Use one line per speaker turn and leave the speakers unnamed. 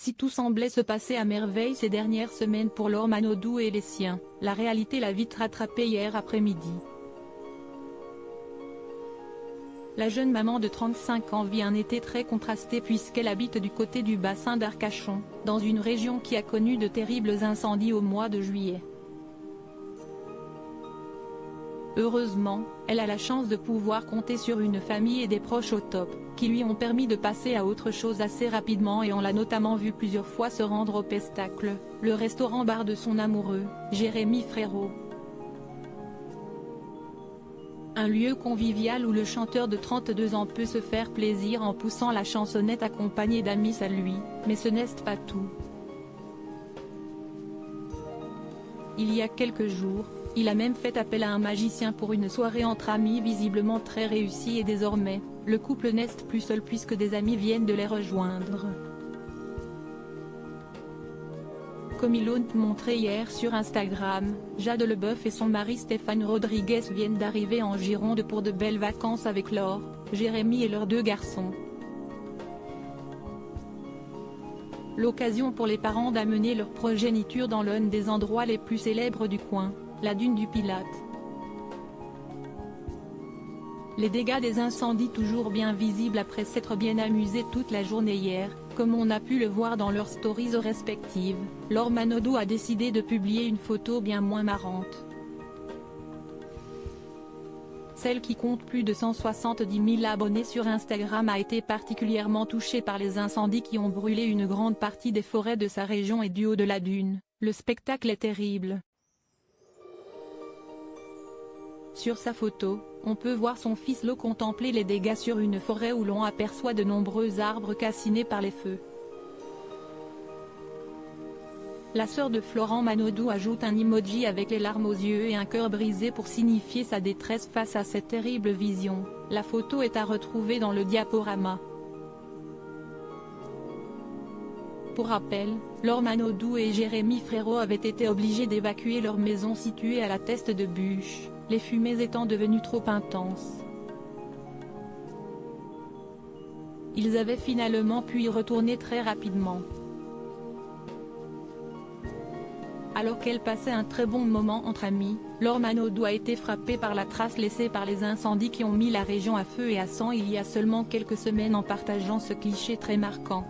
Si tout semblait se passer à merveille ces dernières semaines pour Laure Manodou et les siens, la réalité l'a vite rattrapée hier après-midi. La jeune maman de 35 ans vit un été très contrasté puisqu'elle habite du côté du bassin d'Arcachon, dans une région qui a connu de terribles incendies au mois de juillet. Heureusement, elle a la chance de pouvoir compter sur une famille et des proches au top, qui lui ont permis de passer à autre chose assez rapidement et on l'a notamment vu plusieurs fois se rendre au Pestacle, le restaurant-bar de son amoureux, Jérémy Frérot. Un lieu convivial où le chanteur de 32 ans peut se faire plaisir en poussant la chansonnette accompagné d'amis à lui, mais ce n'est pas tout. Il y a quelques jours, il a même fait appel à un magicien pour une soirée entre amis visiblement très réussie et désormais, le couple n'est plus seul puisque des amis viennent de les rejoindre. Comme ils l'ont montré hier sur Instagram, Jade Leboeuf et son mari Stéphane Rodriguez viennent d'arriver en Gironde pour de belles vacances avec Laure, Jérémy et leurs 2 garçons. L'occasion pour les parents d'amener leur progéniture dans l'un des endroits les plus célèbres du coin, la dune du Pilat. Les dégâts des incendies toujours bien visibles après s'être bien amusés toute la journée hier, comme on a pu le voir dans leurs stories respectives, Laure Manodou a décidé de publier une photo bien moins marrante. Celle qui compte plus de 170 000 abonnés sur Instagram a été particulièrement touchée par les incendies qui ont brûlé une grande partie des forêts de sa région et du haut de la dune. Le spectacle est terrible. Sur sa photo, on peut voir son fils Lo contempler les dégâts sur une forêt où l'on aperçoit de nombreux arbres calcinés par les feux. La sœur de Florent Manodou ajoute un emoji avec les larmes aux yeux et un cœur brisé pour signifier sa détresse face à cette terrible vision. La photo est à retrouver dans le diaporama. Pour rappel, Laure Manodou et Jérémy Frérot avaient été obligés d'évacuer leur maison située à la Teste de Buch, les fumées étant devenues trop intenses. Ils avaient finalement pu y retourner très rapidement. Alors qu'elle passait un très bon moment entre amis, Laure Manodou a été frappée par la trace laissée par les incendies qui ont mis la région à feu et à sang il y a seulement quelques semaines en partageant ce cliché très marquant.